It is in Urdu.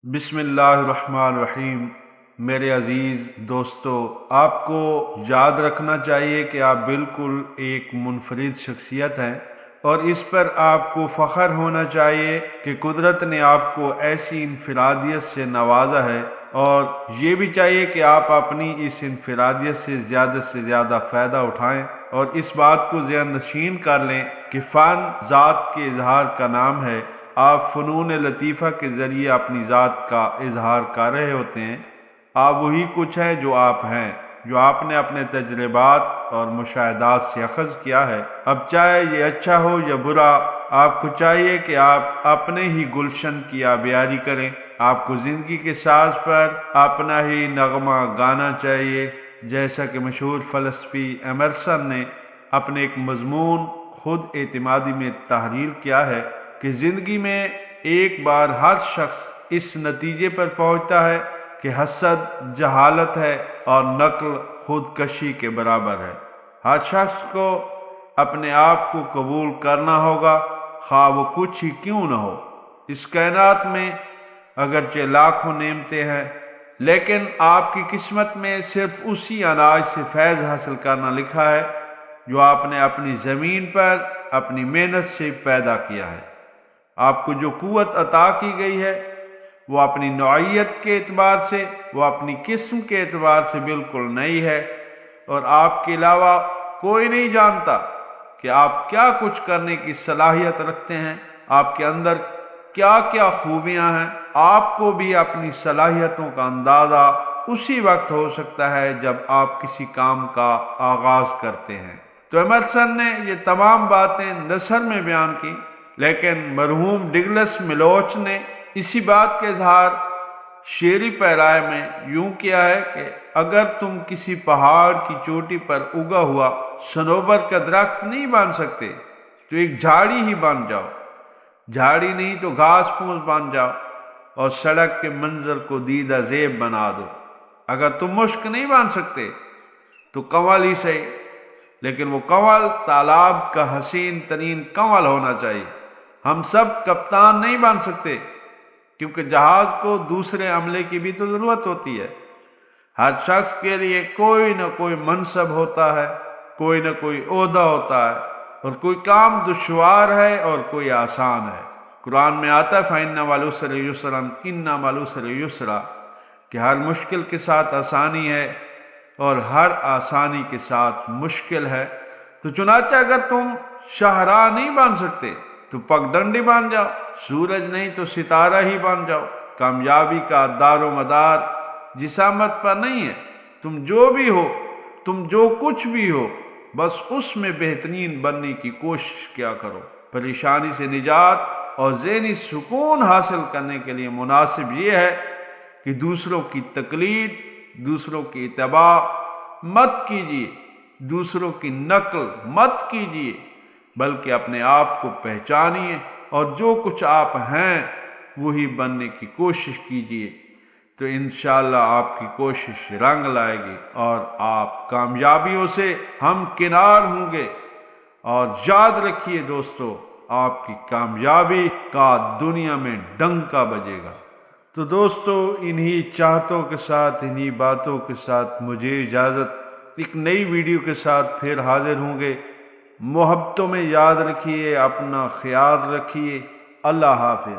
بسم اللہ الرحمن الرحیم۔ میرے عزیز دوستو، آپ کو یاد رکھنا چاہیے کہ آپ بالکل ایک منفرد شخصیت ہیں، اور اس پر آپ کو فخر ہونا چاہیے کہ قدرت نے آپ کو ایسی انفرادیت سے نوازا ہے، اور یہ بھی چاہیے کہ آپ اپنی اس انفرادیت سے زیادہ فائدہ اٹھائیں، اور اس بات کو ذہن نشین کر لیں کہ فن ذات کے اظہار کا نام ہے۔ آپ فنون لطیفہ کے ذریعے اپنی ذات کا اظہار کر رہے ہوتے ہیں۔ آپ وہی کچھ ہیں جو آپ ہیں، جو آپ نے اپنے تجربات اور مشاہدات سے اخذ کیا ہے۔ اب چاہے یہ اچھا ہو یا برا، آپ کو چاہیے کہ آپ اپنے ہی گلشن کی آبیاری کریں۔ آپ کو زندگی کے ساز پر اپنا ہی نغمہ گانا چاہیے، جیسا کہ مشہور فلسفی ایمرسن نے اپنے ایک مضمون خود اعتمادی میں تحریر کیا ہے کہ زندگی میں ایک بار ہر شخص اس نتیجے پر پہنچتا ہے کہ حسد جہالت ہے اور نقل خودکشی کے برابر ہے۔ ہر شخص کو اپنے آپ کو قبول کرنا ہوگا، خواہ وہ کچھ ہی کیوں نہ ہو۔ اس کائنات میں اگرچہ لاکھوں نعمتیں ہیں، لیکن آپ کی قسمت میں صرف اسی اناج سے فیض حاصل کرنا لکھا ہے جو آپ نے اپنی زمین پر اپنی محنت سے پیدا کیا ہے۔ آپ کو جو قوت عطا کی گئی ہے، وہ اپنی نوعیت کے اعتبار سے، وہ اپنی قسم کے اعتبار سے بالکل نئی ہے، اور آپ کے علاوہ کوئی نہیں جانتا کہ آپ کیا کچھ کرنے کی صلاحیت رکھتے ہیں، آپ کے اندر کیا کیا خوبیاں ہیں۔ آپ کو بھی اپنی صلاحیتوں کا اندازہ اسی وقت ہو سکتا ہے جب آپ کسی کام کا آغاز کرتے ہیں۔ تو ایمرسن نے یہ تمام باتیں نثر میں بیان کی، لیکن مرحوم ڈگلس ملوچ نے اسی بات کا اظہار شعری پیرائے میں یوں کیا ہے کہ اگر تم کسی پہاڑ کی چوٹی پر اگا ہوا صنوبر کا درخت نہیں بن سکتے تو ایک جھاڑی ہی بن جاؤ، جھاڑی نہیں تو گھاس پھوس بن جاؤ، اور سڑک کے منظر کو دیدہ زیب بنا دو۔ اگر تم مشک نہیں بن سکتے تو کنول ہی صحیح، لیکن وہ کنول تالاب کا حسین ترین کنول ہونا چاہیے۔ ہم سب کپتان نہیں بن سکتے، کیونکہ جہاز کو دوسرے عملے کی بھی تو ضرورت ہوتی ہے۔ ہر شخص کے لیے کوئی نہ کوئی منصب ہوتا ہے، کوئی نہ کوئی عہدہ ہوتا ہے، اور کوئی کام دشوار ہے اور کوئی آسان ہے۔ قرآن میں آتا ہے فَإِنَّ مَعَ الْعُسْرِ يُسْرًا إِنَّ مَعَ الْعُسْرِ يُسْرًا، کہ ہر مشکل کے ساتھ آسانی ہے اور ہر آسانی کے ساتھ مشکل ہے۔ تو چنانچہ اگر تم شاہراہ نہیں بن سکتے تو پگڈنڈی بن جاؤ، سورج نہیں تو ستارہ ہی بن جاؤ۔ کامیابی کا دار و مدار جسامت پر نہیں ہے۔ تم جو بھی ہو، تم جو کچھ بھی ہو، بس اس میں بہترین بننے کی کوشش کیا کرو۔ پریشانی سے نجات اور ذہنی سکون حاصل کرنے کے لیے مناسب یہ ہے کہ دوسروں کی تقلید، دوسروں کی اتباع مت کیجیے، دوسروں کی نقل مت کیجیے، بلکہ اپنے آپ کو پہچانیے اور جو کچھ آپ ہیں وہی بننے کی کوشش کیجیے۔ تو انشاءاللہ آپ کی کوشش رنگ لائے گی اور آپ کامیابیوں سے ہمکنار ہوں گے۔ اور یاد رکھیے دوستو، آپ کی کامیابی کا دنیا میں ڈنکا بجے گا۔ تو دوستو، انہی چاہتوں کے ساتھ، انہی باتوں کے ساتھ مجھے اجازت، ایک نئی ویڈیو کے ساتھ پھر حاضر ہوں گے۔ محبتوں میں یاد رکھیے، اپنا خیال رکھیے۔ اللہ حافظ۔